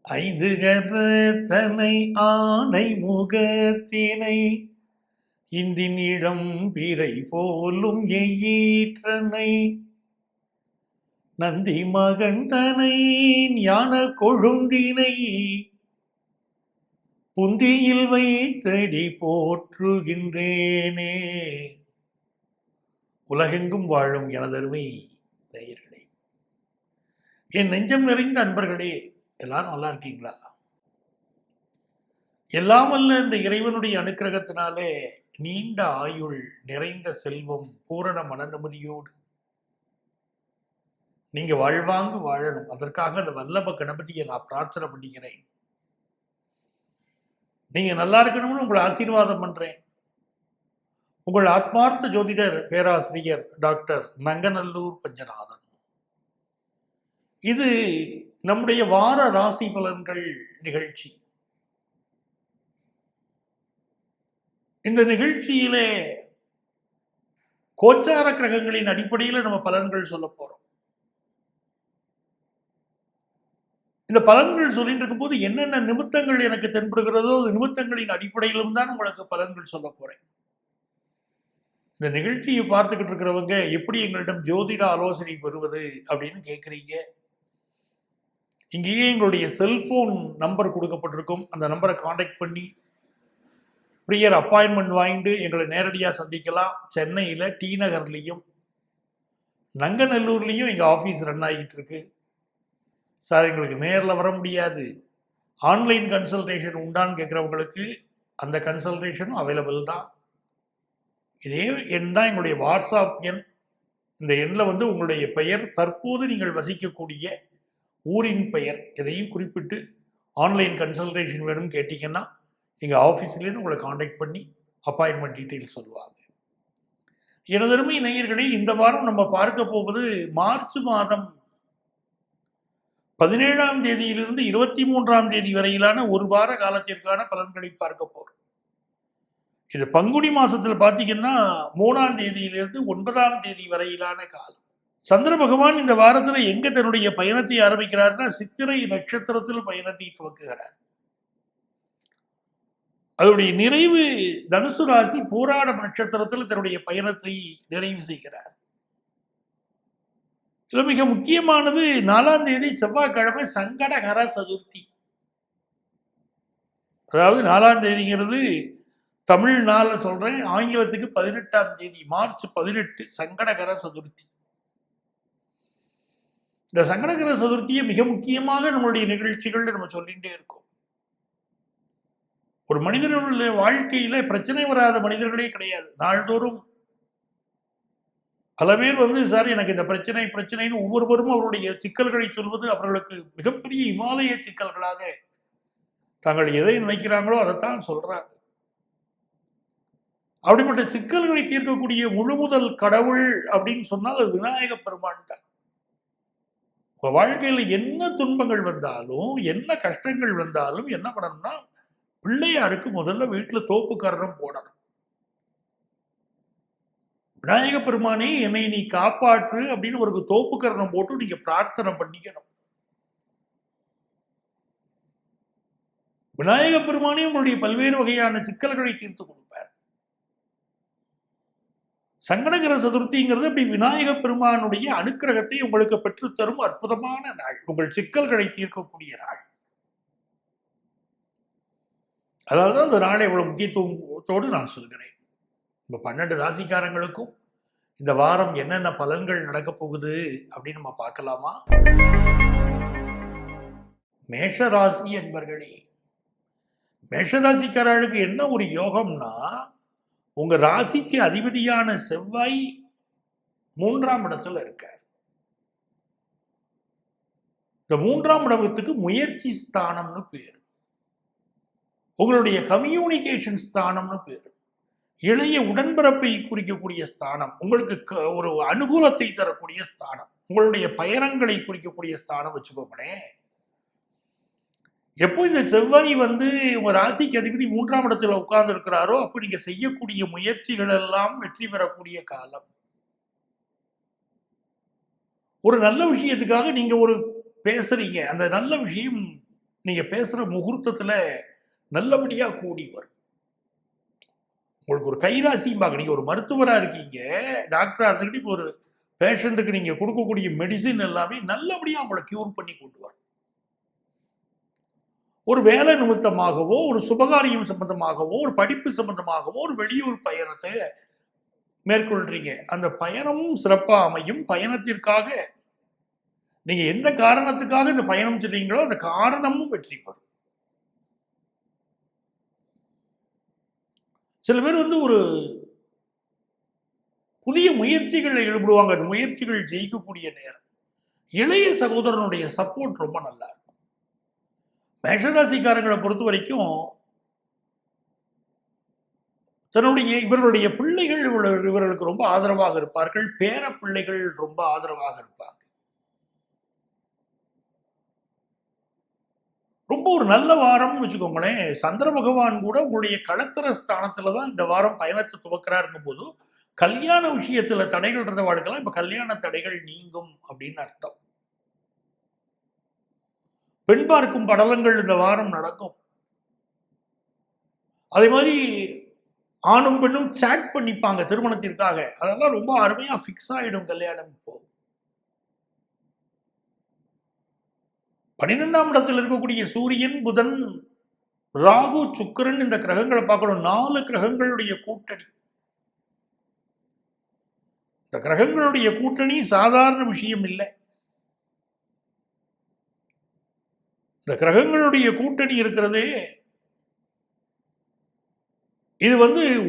ஐந்து கரத்தனை ஆணை முகத்தினை இந்தின் இளம் பிறை போலும் எயிற்றனை நந்தி மகன் தனை ஞான கொழுந்தினை புந்தியில் வைத்தடி போற்றுகின்றேனே. உலகெங்கும் வாழும் எனதருமை நேயர்களே, என் நெஞ்சம் நிறைந்த அன்பர்களே, எல்லாரும் நல்லா இருக்கீங்களா? எல்லாம் வல்ல இந்த இறைவனுடைய அனுக்கிரகத்தினாலே நீண்ட ஆயுள், நிறைந்த செல்வம், பூரண மன நிம்மதியோடு நீங்க வாழ்வாங்கு வாழணும். அதற்காக அந்த வல்லப கணபதியை நான் பிரார்த்தனை பண்ணிக்கிறேன். நீங்க நல்லா இருக்கணும்னு உங்களை ஆசீர்வாதம் பண்றேன். உங்கள் ஆத்மார்த்த ஜோதிடர் பேராசிரியர் டாக்டர் நங்கநல்லூர் பஞ்சநாதன். இது நம்முடைய வார ராசி பலன்கள் நிகழ்ச்சி. இந்த நிகழ்ச்சியிலே கோச்சார கிரகங்களின் அடிப்படையில் நம்ம பலன்கள் சொல்ல போறோம். இந்த பலன்கள் சொல்லிட்டு இருக்கும்போது என்னென்ன நிமித்தங்கள் எனக்கு தென்படுகிறதோ அந்த நிமித்தங்களின் அடிப்படையிலும் தான் உங்களுக்கு பலன்கள் சொல்ல போறேன். இந்த நிகழ்ச்சியை பார்த்துக்கிட்டு இருக்கிறவங்க எப்படி எங்களிடம் ஜோதிட ஆலோசனை பெறுவது அப்படின்னு கேட்குறீங்க. இங்கேயே எங்களுடைய செல்போன் நம்பர் கொடுக்கப்பட்டிருக்கும். அந்த நம்பரை காண்டாக்ட் பண்ணி ப்ரியர் அப்பாயின்மெண்ட் வாங்கிட்டு எங்களை நேரடியாக சந்திக்கலாம். சென்னையில் டி நகர்லையும் நங்கநல்லூர்லேயும் எங்கள் ஆஃபீஸ் ரன் ஆகிட்டு இருக்கு. சார், எங்களுக்கு நேரில் வர முடியாது, ஆன்லைன் கன்சல்டேஷன் உண்டான்னு கேட்குறவங்களுக்கு அந்த கன்சல்டேஷனும் அவைலபிள் தான். இதே எண் தான் எங்களுடைய வாட்ஸ்அப் எண். இந்த எண்ணில் உங்களுடைய பெயர், தற்போது நீங்கள் வசிக்கக்கூடிய ஊரின் பெயர் இதையும் குறிப்பிட்டு ஆன்லைன் கன்சல்டேஷன் வேணும்னு கேட்டிங்கன்னா எங்கள் ஆஃபீஸ்லேருந்து உங்களை காண்டாக்ட் பண்ணி அப்பாயின்மெண்ட் டீட்டெயில்ஸ் சொல்லுவாங்க. எனதருமை நேயர்களே, இந்த வாரம் நம்ம பார்க்க போவது மார்ச் மாதம் 17ஆம் தேதியிலிருந்து 23ஆம் தேதி வரையிலான ஒரு வார காலத்திற்கான பலன்களை பார்க்க போறோம். இது பங்குனி மாசத்துல பாத்தீங்கன்னா 3ஆம் தேதியிலிருந்து 9ஆம் தேதி வரையிலான காலம். சந்திர பகவான் இந்த வாரத்துல எங்க தன்னுடைய பயணத்தை ஆரம்பிக்கிறார்னா சித்திரை நட்சத்திரத்தில் பயணத்தை துவக்குகிறார். அதனுடைய நிறைவு தனுசு ராசி பூராடம் நட்சத்திரத்தில் தன்னுடைய பயணத்தை நிறைவு செய்கிறார். இதுல மிக முக்கியமானது 4ஆம் தேதி செவ்வாய்க்கிழமை சங்கடகர சதுர்த்தி. அதாவது 4ஆம் தேதிங்கிறது தமிழ் நாள சொல்றேன், ஆங்கிலத்துக்கு 18ஆம் தேதி மார்ச் 18 சங்கடகர சதுர்த்தி. இந்த சங்கடகர சதுர்த்தியை மிக முக்கியமாக நம்மளுடைய நிகழ்ச்சிகள் நம்ம சொல்லிட்டே இருக்கோம். ஒரு மனிதனுடைய வாழ்க்கையில பிரச்சனை வராத மனிதர்களே கிடையாது. நாள்தோறும் பல பேர் சார் எனக்கு இந்த பிரச்சனைன்னு ஒவ்வொருவரும் அவருடைய சிக்கல்களை சொல்வது அவர்களுக்கு மிகப்பெரிய இமாலய சிக்கல்களாக தாங்கள் எதை நினைக்கிறாங்களோ அதைத்தான் சொல்றாங்க. அப்படிப்பட்ட சிக்கல்களை தீர்க்கக்கூடிய முழுமுதல் கடவுள் அப்படின்னு சொன்னால் அது விநாயக பெருமான் தான். உங்க வாழ்க்கையில என்ன துன்பங்கள் வந்தாலும், என்ன கஷ்டங்கள் வந்தாலும் என்ன பண்ணணும்னா பிள்ளையாருக்கு முதல்ல வீட்டுல தோப்புக்கரணம் போடணும். விநாயக பெருமானே என்னை நீ காப்பாற்று அப்படின்னு ஒரு தோப்புக்கரணம் போட்டு நீங்க பிரார்த்தனை பண்ணிக்கணும். விநாயக பெருமானே உங்களுடைய பல்வேறு வகையான சிக்கல்களை தீர்த்து கொடுப்பார். சங்கடகர சதுர்த்திங்கிறது அப்படி விநாயக பெருமானுடைய அனுக்கிரகத்தை உங்களுக்கு பெற்றுத்தரும் அற்புதமான நாள், உங்கள் சிக்கல்களை தீர்க்கக்கூடிய நாள். அதாவது அந்த நாளை இவ்வளவு முக்கியத்துவத்தோடு நான் சொல்கிறேன். இப்ப 12 ராசிக்காரங்களுக்கும் இந்த வாரம் என்னென்ன பலன்கள் நடக்க போகுது அப்படின்னு நம்ம பார்க்கலாமா? மேஷராசி என்பர்களே, மேஷராசிக்காரர்களுக்கு என்ன ஒரு யோகம்னா, உங்க ராசிக்கு அதிபதியான செவ்வாய் 3ஆம் இடத்துல இருக்கார். இந்த 3ஆம் இடத்துக்கு முயற்சி ஸ்தானம்னு பேரு, உங்களுடைய கம்யூனிகேஷன் ஸ்தானம்னு பேரு, இளைய உடன்பிறப்பை குறிக்கக்கூடிய ஸ்தானம், உங்களுக்கு ஒரு அனுகூலத்தை தரக்கூடிய ஸ்தானம், உங்களுடைய பயணங்களை குறிக்கக்கூடிய ஸ்தானம் வச்சுக்கோங்களேன். எப்போ இந்த செவ்வாய் உங்க ராசிக்கு அதிபதி 3ஆம் இடத்துல உட்கார்ந்து இருக்கிறாரோ அப்போ நீங்க செய்யக்கூடிய முயற்சிகள் எல்லாம் வெற்றி பெறக்கூடிய காலம். ஒரு நல்ல விஷயத்துக்காக நீங்க ஒரு பேசுறீங்க, அந்த நல்ல விஷயம் நீங்க பேசுற முகூர்த்தத்துல நல்லபடியா கூடி வரும். உங்களுக்கு ஒரு கைராசியும் நீங்க ஒரு மருத்துவரா இருக்கீங்க, டாக்டரா இருந்துக்கிட்டு இப்போ ஒரு பேஷண்ட்டுக்கு நீங்க கொடுக்கக்கூடிய மெடிசின் எல்லாமே நல்லபடியா உங்களை கியூர் பண்ணி கொண்டு வரும். ஒரு வேலை நிமித்தமாகவோ, ஒரு சுபகாரியம் சம்பந்தமாகவோ, ஒரு படிப்பு சம்பந்தமாகவோ, ஒரு வெளியூர் பயணத்தை மேற்கொள்றீங்க. அந்த பயணமும் சிறப்பா அமையும். பயணத்திற்காக நீங்க எந்த காரணத்துக்காக இந்த பயணம் செய்றீங்களோ அந்த காரணமும் வெற்றி பெறும். சில பேர் ஒரு புதிய முயற்சிகளில் ஈடுபடுவாங்க. அந்த முயற்சிகள் ஜெயிக்கக்கூடிய நேரம். இளைய சகோதரனுடைய சப்போர்ட் ரொம்ப நல்லா இருக்கும். மேஷராசிக்காரங்களை பொறுத்த வரைக்கும் இவர்களுடைய பிள்ளைகள் இவர்களுக்கு ரொம்ப ஆதரவாக இருப்பார்கள். பேர பிள்ளைகள் ரொம்ப ஆதரவாக இருப்பாங்க. ரொம்ப ஒரு நல்ல வாரம்னு வச்சுக்கோங்களேன். சந்திர பகவான் கூட உங்களுடைய களத்திர ஸ்தானத்துல தான் இந்த வாரம் பயணத்தை துவக்கிறாருங்கும் போது கல்யாண விஷயத்துல தடைகள் இருந்தவாளுக்கெல்லாம் இப்ப கல்யாண தடைகள் நீங்கும் அப்படின்னு அர்த்தம். பெண் பார்க்கும் படலங்கள் இந்த வாரம் நடக்கும். அதே மாதிரி ஆணும் பெண்ணும் சாட் பண்ணிப்பாங்க திருமணத்திற்காக. அதெல்லாம் ரொம்ப அருமையா பிக்ஸ் ஆயிடும் கல்யாணம். இப்போ 12ஆம் இடத்தில் இருக்கக்கூடிய சூரியன், புதன், ராகு, சுக்கிரன் இந்த கிரகங்களை பார்க்கணும். 4 கிரகங்களுடைய கூட்டணி. இந்த கிரகங்களுடைய கூட்டணி சாதாரண விஷயம் இல்லை. இந்த கிரகங்களுடைய கூட்டணி இருக்கிறதே இது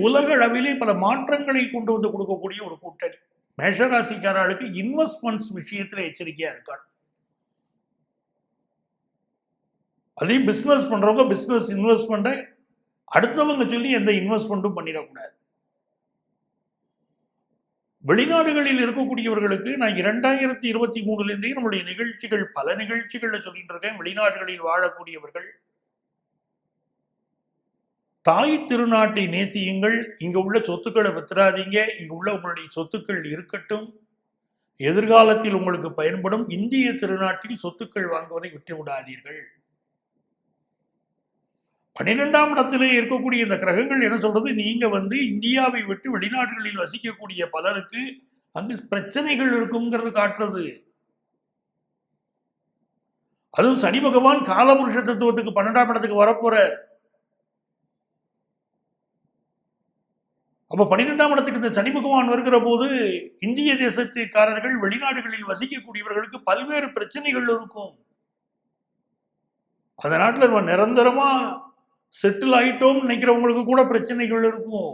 உலக அளவிலே பல மாற்றங்களை கொண்டு வந்து கொடுக்கக்கூடிய ஒரு கூட்டணி. மேஷராசிக்காரர்களுக்கு இன்வெஸ்ட்மெண்ட்ஸ் விஷயத்துல எச்சரிக்கையா இருக்காங்க. அதையும் பிசினஸ் பண்றவங்க பிசினஸ் இன்வெஸ்ட்மெண்ட்டை அடுத்தவங்க சொல்லி எந்த இன்வெஸ்ட்மெண்ட்டும் பண்ணிடக்கூடாது. வெளிநாடுகளில் இருக்கக்கூடியவர்களுக்கு நான் 2023 நம்முடைய நிகழ்ச்சிகள் பல நிகழ்ச்சிகள்ல சொல்லிட்டு இருக்கேன். வெளிநாடுகளில் வாழக்கூடியவர்கள் தாய் திருநாட்டை நேசியுங்கள். இங்க உள்ள சொத்துக்களை வித்துறாதீங்க. இங்க உள்ள உங்களுடைய சொத்துக்கள் இருக்கட்டும். எதிர்காலத்தில் உங்களுக்கு பயன்படும். இந்திய திருநாட்டில் சொத்துக்கள் வாங்குவதை விட்டு விடாதீர்கள். 12ஆம் இடத்திலே இருக்கக்கூடிய இந்த கிரகங்கள் என்ன சொல்றது, நீங்க இந்தியாவை விட்டு வெளிநாடுகளில் வசிக்கக்கூடிய பலருக்கு அங்கு பிரச்சனைகள் இருக்குங்கிறது காட்டுறது. அதுவும் சனி பகவான் காலபுருஷ தத்துவத்துக்கு 12ஆம் இடத்துக்கு வரப்போறார். அப்ப 12ஆம் இடத்துக்கு இந்த சனி பகவான் வருகிற போது இந்திய தேசத்துக்காரர்கள் வெளிநாடுகளில் வசிக்கக்கூடியவர்களுக்கு பல்வேறு பிரச்சனைகள் இருக்கும். அந்த நாட்டில் நம்ம நிரந்தரமா செட்டில் ஆயிட்டோம் நினைக்கிறவங்களுக்கு கூட பிரச்சனைகள் இருக்கும்.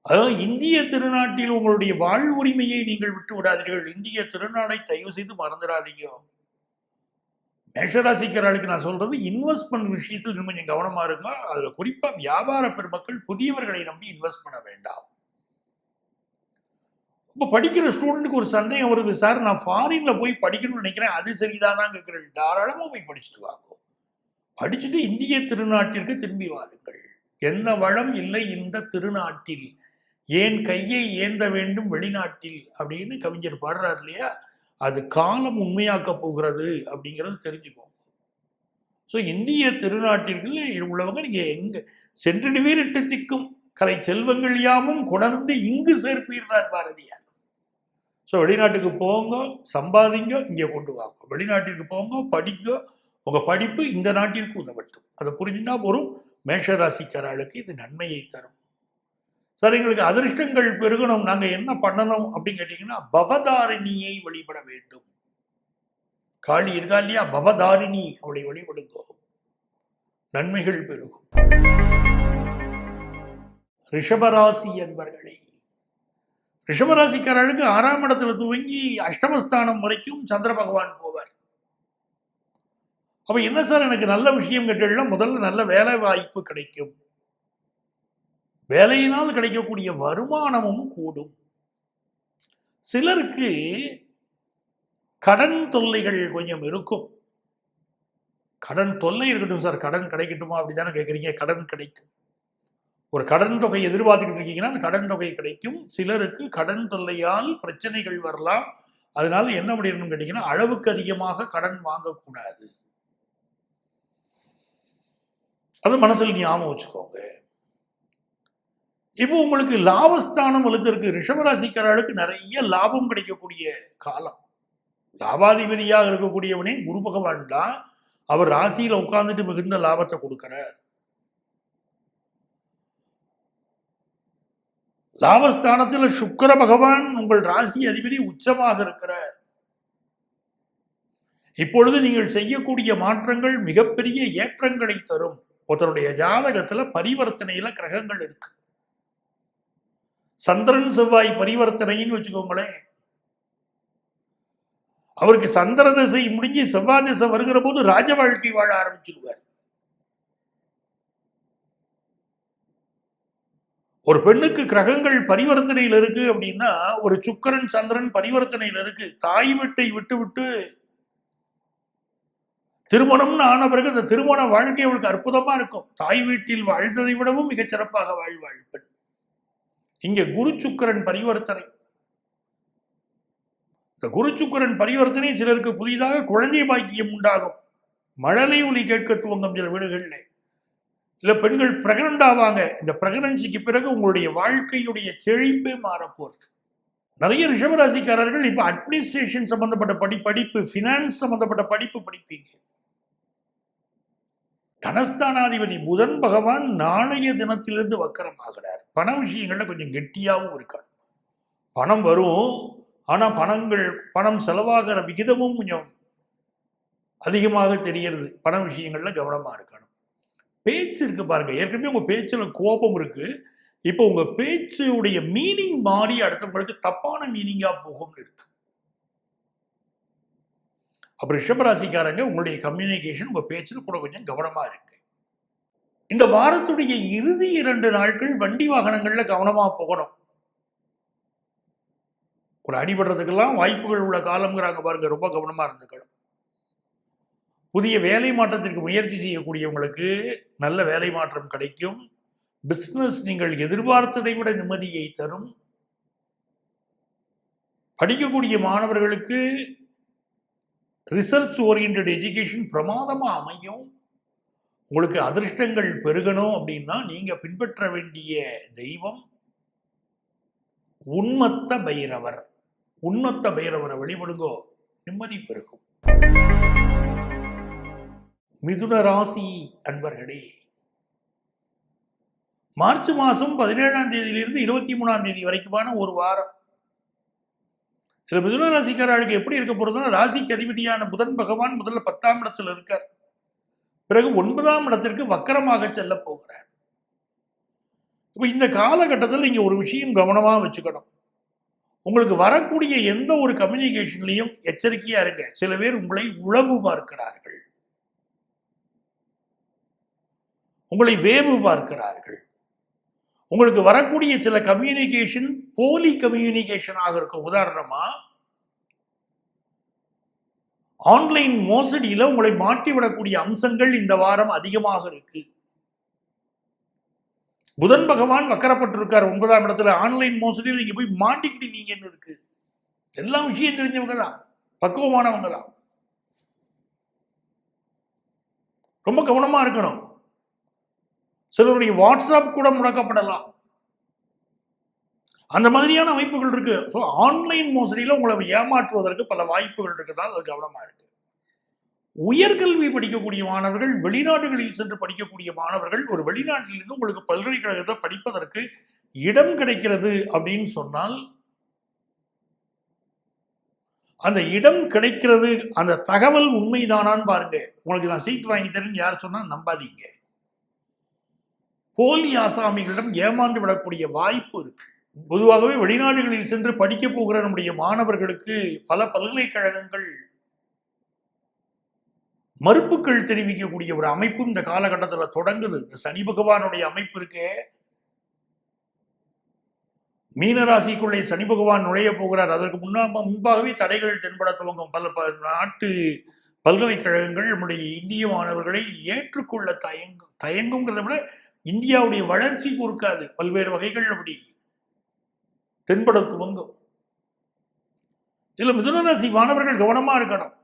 அதாவது இந்திய திருநாட்டில் உங்களுடைய வாழ்வுரிமையை நீங்கள் விட்டு விடாதீர்கள். இந்திய திருநாளை தயவு செய்து மறந்துடாதீங்க. மேஷராசிக்காரர்களுக்கு நான் சொல்றது இன்வெஸ்ட்மெண்ட் விஷயத்தில் இன்னும் கொஞ்சம் கவனமா இருங்க. அதுல குறிப்பா வியாபார பெருமக்கள் புதியவர்களை நம்பி இன்வெஸ்ட் பண்ண வேண்டாம். இப்போ படிக்கிற ஸ்டூடெண்ட்டுக்கு ஒரு சந்தேகம் வருது, சார் நான் ஃபாரின்ல போய் படிக்கணும்னு நினைக்கிறேன், அது சரிதானா கேட்கிறேன். தாராளமா போய் படிச்சுட்டு வாங்க. படிச்சுட்டு இந்திய திருநாட்டிற்கு திரும்பி வாருங்கள். என்ன வளம் இல்லை இந்த திருநாட்டில், ஏன் கையை ஏந்த வேண்டும் வெளிநாட்டில் அப்படின்னு கவிஞர் பாடுறாரு இல்லையா? அது காலம் உண்மையாக்க போகிறது அப்படிங்கிறது தெரிஞ்சுக்கோங்க. ஸோ இந்திய திருநாட்டிற்கு உள்ளவங்க நீங்க எங்க சென்றிடுவீர் இட்டு திக்கும் கலை செல்வங்கள் யாமும் கொணர்ந்து இங்கு சேர்ப்பீர்னார் பாரதியார். ஸோ வெளிநாட்டுக்கு போங்க, சம்பாதிங்க, இங்கே கொண்டு வாங்க. வெளிநாட்டிற்கு போங்க, படிங்க, உங்க படிப்பு இந்த நாட்டிற்கு உதவட்டும். அதை புரிஞ்சுன்னா ஒரு மேஷராசிக்காரர்களுக்கு இது நன்மையை தரும். சார் எங்களுக்கு அதிர்ஷ்டங்கள் பெருகணும், நாங்க என்ன பண்ணணும் அப்படின்னு கேட்டீங்கன்னா பவதாரிணியை வழிபட வேண்டும். காளி இருக்கா இல்லையா, பவதாரிணி, அவளை வழிபடுங்க, நன்மைகள் பெருகும். ரிஷபராசி என்பர்களே, ரிஷபராசிக்காரர்களுக்கு 6ஆம் இடத்துல துவங்கி அஷ்டமஸ்தானம் வரைக்கும் சந்திர பகவான் போவார். அப்ப என்ன சார் எனக்கு நல்ல விஷயம் கேட்டீங்கன்னா, முதல்ல நல்ல வேலை வாய்ப்பு கிடைக்கும். வேலையினால் கிடைக்கக்கூடிய வருமானமும் கூடும். சிலருக்கு கடன் தொல்லைகள் கொஞ்சம் இருக்கும். கடன் தொல்லை இருக்கட்டும் சார், கடன் கிடைக்கட்டுமா அப்படிதானே கேட்குறீங்க. கடன் கிடைக்கும். ஒரு கடன் தொகை எதிர்பார்த்துக்கிட்டு இருக்கீங்கன்னா அந்த கடன் தொகை கிடைக்கும். சிலருக்கு கடன் தொல்லையால் பிரச்சனைகள் வரலாம். அதனால என்ன பண்ணிடணும்னு கேட்டீங்கன்னா, அளவுக்கு அதிகமாக கடன் வாங்கக்கூடாது. அது மனசில் ஞாபகம் வச்சுக்கோங்க. இப்போ உங்களுக்கு லாபஸ்தானம் வலுத்திருக்கு. ரிஷபராசிக்காரர்களுக்கு நிறைய லாபம் கிடைக்கக்கூடிய காலம். லாபாதிபதியாக இருக்கக்கூடியவனே குரு பகவான் தான். அவர் ராசியில உட்கார்ந்துட்டு மிகுந்த லாபத்தை கொடுக்கிறார். லாபஸ்தானத்தில் சுக்கிர பகவான் உங்கள் ராசி அதிபதி உச்சமாக இருக்கிறார். இப்பொழுது நீங்கள் செய்யக்கூடிய மாற்றங்கள் மிகப்பெரிய ஏற்றங்களை தரும். ஒருத்தருடைய ஜாதகத்துல பரிவர்த்தனையில கிரகங்கள் இருக்கு. சந்திரன் செவ்வாய் பரிவர்த்தனைன்னு வச்சுக்கோங்களேன். அவருக்கு சந்திர திசை முடிஞ்சு செவ்வாய் திசை வருகிற போது ராஜ வாழ்க்கை வாழ ஆரம்பிச்சிருவார். ஒரு பெண்ணுக்கு கிரகங்கள் பரிவர்த்தனையில் இருக்கு அப்படின்னா, ஒரு சுக்கிரன் சந்திரன் பரிவர்த்தனையில் இருக்கு, தாய் வீட்டை விட்டு விட்டு திருமணம்னு ஆன பிறகு அந்த திருமண வாழ்க்கை அவளுக்கு அற்புதமா இருக்கும். தாய் வீட்டில் வாழ்ந்ததை விடவும் மிகச் சிறப்பாக வாழ்வாள் பெண். இங்க குரு சுக்கிரன் பரிவர்த்தனை. இந்த குரு சுக்கிரன் பரிவர்த்தனை சிலருக்கு புதிதாக குழந்தை பாக்கியம் உண்டாகும். மழலை ஒலி கேட்க துவங்கும் சில வீடுகள்ல. இல்ல பெண்கள் பிரெக்னன்ட் ஆவாங்க. இந்த பிரெக்னன்சிக்கு பிறகு உங்களுடைய வாழ்க்கையுடைய செழிப்பே மாறப்போறது. நிறைய ரிஷபராசிக்காரர்கள் இப்ப அட்மினிஸ்ட்ரேஷன் சம்பந்தப்பட்ட படிப்பு, பினான்ஸ் சம்பந்தப்பட்ட படிப்பு படிப்பீங்க. தனஸ்தானாதிபதி புதன் பகவான் நாளைய தினத்திலிருந்து வக்கரமாகிறார். பண விஷயங்கள்ல கொஞ்சம் கெட்டியாகவும் இருக்காது. பணம் வரும், ஆனா பணம் செலவாகிற விகிதமும் கொஞ்சம் அதிகமாக தெரியறது. பண விஷயங்கள்ல கவனமா இருக்கணும். பேச்சு இருக்கு பாருங்க. ஏற்கனவே உங்க பேச்சுல கோபம் இருக்கு. இப்போ உங்க பேச்சுடைய மீனிங் மாறி அடுத்தவங்களுக்கு தப்பான மீனிங்கா போகும்னு இருக்கு. அப்ப ரிஷபராசிக்காரங்க உங்களுடைய கம்யூனிகேஷன், உங்க பேச்சுல கூட கொஞ்சம் கவனமா இருக்கு. இந்த வாரத்துடைய இறுதி 2 நாட்கள் வண்டி வாகனங்கள்ல கவனமா போகணும். ஒரு அடிபடுறதுக்கெல்லாம் வாய்ப்புகள் உள்ள காலம்ங்கிறாங்க பாருங்க. ரொம்ப கவனமா இருந்துக்கணும். புதிய வேலை மாற்றத்திற்கு முயற்சி செய்யக்கூடியவங்களுக்கு நல்ல வேலை மாற்றம் கிடைக்கும். பிசினஸ் நீங்கள் எதிர்பார்த்ததை விட நிம்மதியை தரும். படிக்கக்கூடிய மாணவர்களுக்கு ரிசர்ச் ஓரியன்ட் எஜுகேஷன் பிரமாதமா அமையும். உங்களுக்கு அதிர்ஷ்டங்கள் பெருகணும் அப்படின்னா நீங்க பின்பற்ற வேண்டிய தெய்வம் உன்மத்த பைரவர். உன்மத்த பைரவரை வழிபடுங்கோ, நிம்மதி பெருகும். மிதுன ராசி அன்பர்களே, மார்ச் மாதம் 17ஆம் தேதியிலிருந்து 23ஆம் தேதி வரைக்குமான ஒரு வாரம். இதுல மிதுன ராசிக்காரர்களுக்கு எப்படி இருக்க போறதுன்னா, ராசிக்கு அதிபதியான புதன் பகவான் முதல்ல 10ஆம் இடத்துல இருக்கார். பிறகு 9ஆம் இடத்திற்கு வக்கரமாக செல்ல போகிறார். இப்ப இந்த காலகட்டத்தில் நீங்க ஒரு விஷயம் கவனமா வச்சுக்கணும். உங்களுக்கு வரக்கூடிய எந்த ஒரு கம்யூனிகேஷன்லையும் எச்சரிக்கையா இருங்க. சில பேர் உங்களை உளவு பார்க்கிறார்கள், உங்களை வேவு பார்க்கிறார்கள். உங்களுக்கு வரக்கூடிய சில கம்யூனிகேஷன் போலி கம்யூனிகேஷனாக இருக்கும். உதாரணமா, ஆன்லைன் மோசடியில உங்களை மாட்டிவிடக்கூடிய அம்சங்கள் இந்த வாரம் அதிகமாக இருக்கு. புதன் பகவான் வக்கரப்பட்டிருக்கார் 9ஆம் இடத்துல. ஆன்லைன் மோசடியில் நீங்க போய் மாட்டிக்கிட்டீங்கன்னு இருக்கு. எல்லா விஷயம் தெரிஞ்சவங்க தான், பக்குவமானவங்க தான். ரொம்ப கவனமா இருக்கணும். சிலருடைய வாட்ஸ்அப் கூட முடக்கப்படலாம். அந்த மாதிரியான அமைப்புகள் இருக்கு. ஸோ ஆன்லைன் மோசடியில் உங்களை ஏமாற்றுவதற்கு பல வாய்ப்புகள் இருக்குதால் அது கவனமா இருக்கு. உயர்கல்வி படிக்கக்கூடிய மாணவர்கள், வெளிநாடுகளில் சென்று படிக்கக்கூடிய மாணவர்கள், ஒரு வெளிநாட்டிலிருந்து உங்களுக்கு பல்கலைக்கழகத்தை படிப்பதற்கு இடம் கிடைக்கிறது அப்படின்னு சொன்னால், அந்த இடம் கிடைக்கிறது, அந்த தகவல் உண்மைதானான்னு பாருங்க. உங்களுக்கு நான் சீட் வாங்கி தரேன்னு யார் சொன்னா நம்பாதீங்க. போலி ஆசாமிகளிடம் ஏமாந்து விடக்கூடிய வாய்ப்பு இருக்கு. பொதுவாகவே வெளிநாடுகளில் சென்று படிக்க போகிற நம்முடைய மாணவர்களுக்கு பல பல்கலைக்கழகங்கள் மறுப்புகள் தெரிவிக்கக்கூடிய ஒரு அமைப்பு இந்த காலகட்டத்தில் தொடங்குது. இந்த சனி பகவானுடைய அமைப்பு இருக்கே, மீனராசிக்குள்ளே சனி பகவான் நுழைய போகிறார். அதற்கு முன்பாகவே தடைகள் தென்பட துவங்கும். பல நாட்டு பல்கலைக்கழகங்கள் நம்முடைய இந்திய மாணவர்களை ஏற்றுக்கொள்ள தயங்குங்கிறத விட இந்தியாவுடைய வளர்ச்சி பொறுக்காது. பல்வேறு வகைகள் அப்படி தென்பட துவங்கும். இதுல மிதுனராசி மாணவர்கள் கவனமா இருக்கணும்.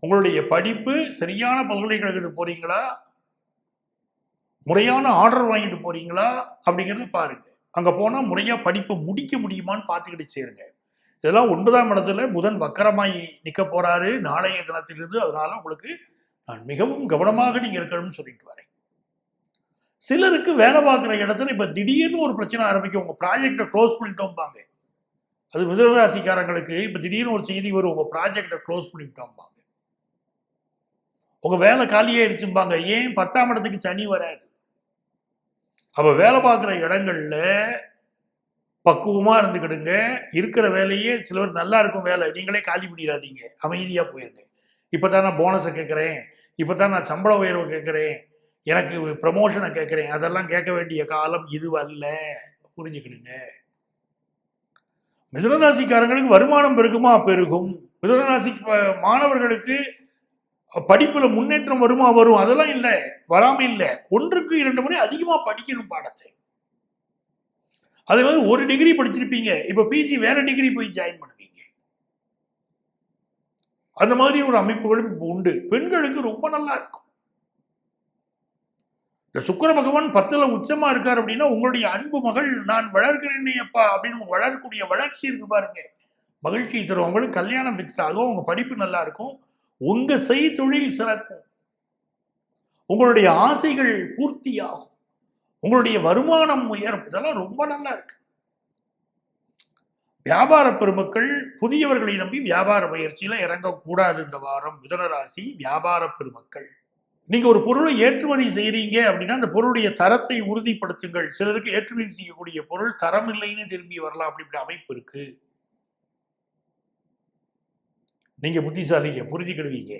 உங்களுடைய படிப்பு சரியான பல்கலைக்கழகத்துக்கு போறீங்களா, முறையான ஆர்டர் வாங்கிட்டு போறீங்களா அப்படிங்கறத பாருங்க. அங்க போனா முறையா படிப்பை முடிக்க முடியுமான்னு பார்த்துக்கிட்டு சேருங்க. இதெல்லாம் 9ஆம் இடத்துல புதன் வக்கரமாய் நிக்க போறாரு நாளைய தினத்திலிருந்து. அதனால உங்களுக்கு நான் மிகவும் கவனமாக நீங்க இருக்கணும்னு சொல்லிட்டு வரேன். சிலருக்கு வேலை பார்க்குற இடத்துல இப்ப திடீர்னு ஒரு பிரச்சனை ஆரம்பிக்கும். உங்க ப்ராஜெக்டை க்ளோஸ் பண்ணிட்டோம்பாங்க. அது மிதுனராசிக்காரங்களுக்கு இப்ப திடீர்னு ஒரு செய்தி வரும், உங்க ப்ராஜெக்டை க்ளோஸ் பண்ணிட்டோம்பாங்க. உங்க வேலை காலியாயிருச்சும்பாங்க. ஏன்? 10ஆம் இடத்துக்கு சனி வராது. அப்ப வேலை பார்க்குற இடங்கள்ல பக்குவமா இருந்துக்கிடுங்க. இருக்கிற வேலையே சிலர் நல்லா இருக்கும் வேலை, நீங்களே காலி பண்ணிடாதீங்க. அமைதியா போயிருங்க. இப்பதான் நான் போனஸை கேட்கிறேன், இப்பதான் நான் சம்பள உயர்வு கேட்கிறேன், எனக்கு ப்ரமோஷனை கேட்கிறேன், அதெல்லாம் கேட்க வேண்டிய காலம் இது அல்ல. புரிஞ்சுக்கிடுங்க. மிதுனராசிக்காரங்களுக்கு வருமானம் பெருகுமா? பெருகும். மிதுனராசி மாணவர்களுக்கு படிப்புல முன்னேற்றம் வருமா? வரும். அதெல்லாம் இல்லை, வராம இல்லை. 1க்கு 2 முறை அதிகமா படிக்கணும் பாடத்தை. அதே மாதிரி ஒரு டிகிரி படிச்சிருப்பீங்க, இப்ப பிஜி வேற டிகிரி போய் ஜாயின் பண்ணுவீங்க. அந்த மாதிரி ஒரு அமைப்புகளும் உண்டு. பெண்களுக்கு ரொம்ப நல்லா இருக்கும். இந்த சுக்கிர பகவான் 10ல உச்சமா இருக்காரு அப்படின்னா, உங்களுடைய அன்பு மகள் நான் வளர்க்கிறேனே அப்பா அப்படின்னு வளரக்கூடிய வளர்ச்சி இருக்கு பாருங்க, மகிழ்ச்சி தரும். உங்களுக்கு கல்யாணம் ஃபிக்ஸ் ஆகும், உங்க படிப்பு நல்லா இருக்கும், உங்க செய்தொழில் சிறக்கும், உங்களுடைய ஆசைகள் பூர்த்தி ஆகும், உங்களுடைய வருமானம் உயரும். இதெல்லாம் ரொம்ப நல்லா இருக்கு. வியாபார பெருமக்கள் புதியவர்களை நம்பி வியாபார முயற்சியில இறங்கக்கூடாது இந்த வாரம். மிதுனராசி வியாபார பெருமக்கள், நீங்க ஒரு பொருளை ஏற்றுமதி செய்யறீங்க அப்படின்னா அந்த பொருளுடைய தரத்தை உறுதிப்படுத்துங்கள். சிலருக்கு ஏற்றுமதி செய்யக்கூடிய பொருள் தரம் இல்லைன்னு திரும்பி வரலாம். அப்படி அமைப்பு இருக்கு. நீங்க புத்திசாலிங்க, புரிஞ்சுக்கிடுவீங்க.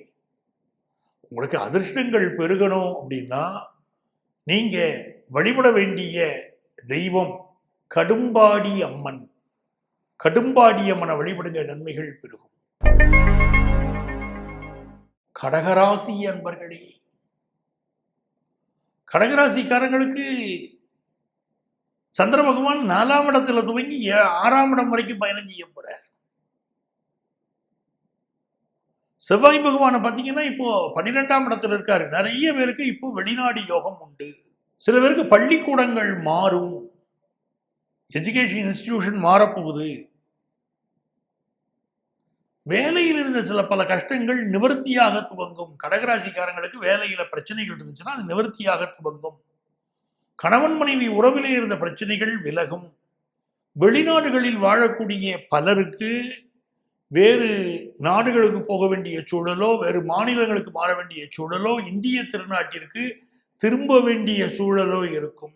உங்களுக்கு அதிர்ஷ்டங்கள் பெருகணும் அப்படின்னா நீங்க வழிபட வேண்டிய தெய்வம் கடும்பாடி அம்மன். கடும்பாடி அம்மனை வழிபடுங்க, நன்மைகள் பெருகும். கடகராசி அன்பர்களே, கடகராசிக்காரங்களுக்கு சந்திர பகவான் 4ஆம் இடத்துல துவங்கி 6ஆம் இடம் வரைக்கும் பயணம் செய்ய போறார். செவ்வாய் பகவானை பார்த்தீங்கன்னா இப்போ 12ஆம் இடத்துல இருக்காரு. நிறைய பேருக்கு இப்போ வெளிநாடு யோகம் உண்டு. சில பேருக்கு பள்ளிக்கூடங்கள் மாறும், எஜுகேஷன் இன்ஸ்டிடியூஷன் மாறப்போகுது. வேலையில் இருந்த சில பல கஷ்டங்கள் நிவர்த்தியாக துவங்கும். கடகராசிக்காரங்களுக்கு வேலையில பிரச்சனைகள் இருந்துச்சுன்னா அது நிவர்த்தியாக துவங்கும். கணவன் மனைவி உறவிலே இருந்த பிரச்சனைகள் விலகும். வெளிநாடுகளில் வாழக்கூடிய பலருக்கு வேறு நாடுகளுக்கு போக வேண்டிய சூழலோ, வேறு மாநிலங்களுக்கு மாற வேண்டிய சூழலோ, இந்திய திருநாட்டிற்கு திரும்ப வேண்டிய சூழலோ இருக்கும்.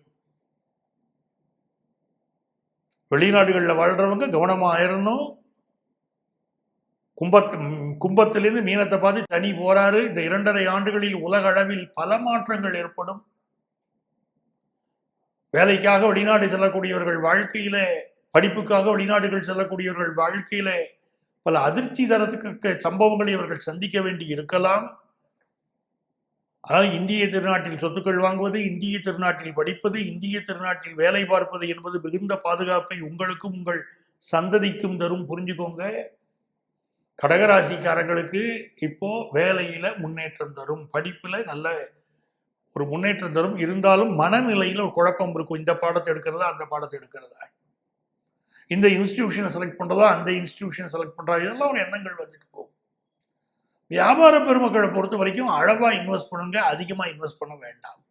வெளிநாடுகளில் வாழ்றவங்க கவனமா ஆயிரணும். கும்பத்திலிருந்து மீனத்தை பார்த்து தனி போறாரு. இந்த 2.5 ஆண்டுகளில் உலக அளவில் பல மாற்றங்கள் ஏற்படும். வேலைக்காக வெளிநாடு செல்லக்கூடியவர்கள் வாழ்க்கையில, படிப்புக்காக வெளிநாடுகள் செல்லக்கூடியவர்கள் வாழ்க்கையில பல அதிர்ச்சி தரத்துக்கு சம்பவங்களை இவர்கள் சந்திக்க வேண்டி இருக்கலாம். அதாவது இந்திய திருநாட்டில் சொத்துக்கள் வாங்குவது, இந்திய திருநாட்டில் படிப்பது, இந்திய திருநாட்டில் வேலை பார்ப்பது என்பது மிகுந்த பாதுகாப்பை உங்களுக்கும் உங்கள் சந்ததிக்கும் தரும். புரிஞ்சுக்கோங்க. கடகராசிக்காரங்களுக்கு இப்போ வேலையில முன்னேற்றம் தரும், படிப்புல நல்ல ஒரு முன்னேற்றம் தரும். இருந்தாலும் மனநிலையில ஒரு குழப்பம் இருக்கும். இந்த பாடத்தை எடுக்கிறதா, அந்த பாடத்தை எடுக்கிறதா, இந்த இன்ஸ்டிடியூஷனை செலக்ட் பண்றதா, அந்த இன்ஸ்டிடியூஷனை செலக்ட் பண்றதா, இதெல்லாம் ஒரு எண்ணங்கள் வந்துட்டு போகும். வியாபார பெருமக்களை பொறுத்த வரைக்கும் அளவா இன்வெஸ்ட் பண்ணுங்க, அதிகமா இன்வெஸ்ட் பண்ண வேண்டாம்.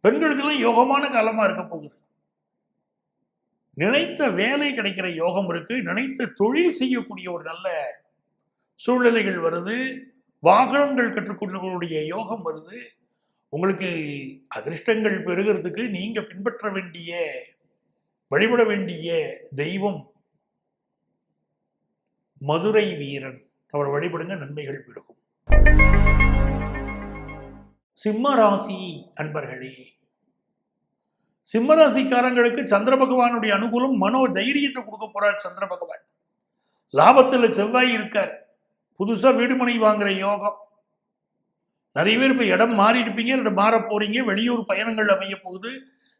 பெண்களுக்கு எல்லாம் யோகமான காலமா இருக்க போகுது. நினைத்த வேலை கிடைக்கிற யோகம் இருக்கு. நினைத்த தொழில் செய்யக்கூடிய ஒரு நல்ல சூழ்நிலைகள் வருது. வாகனங்கள் கற்றுக்கொள்ளக்கூடிய யோகம் வருது. உங்களுக்கு அதிர்ஷ்டங்கள் பெறுகிறதுக்கு நீங்க பின்பற்ற வேண்டிய, வழிபட வேண்டிய தெய்வம் மதுரை வீரன். அவர் வழிபடுங்க, நன்மைகள் பெருகும். சிம்ம ராசி அன்பர்களே, சிம்மராசிக்காரங்களுக்கு சந்திர பகவானுடைய அனுகூலம் மனோ தைரியத்தை கொடுக்க போறார். சந்திர பகவான் லாபத்துல செவ்வாய் இருக்கார். புதுசா வீடுமனை வாங்குற யோகம். நிறைய பேர் இப்ப இடம் மாறி இருப்பீங்க, இல்லை மாற போறீங்க. வெளியூர் பயணங்கள் அமைய போகுது.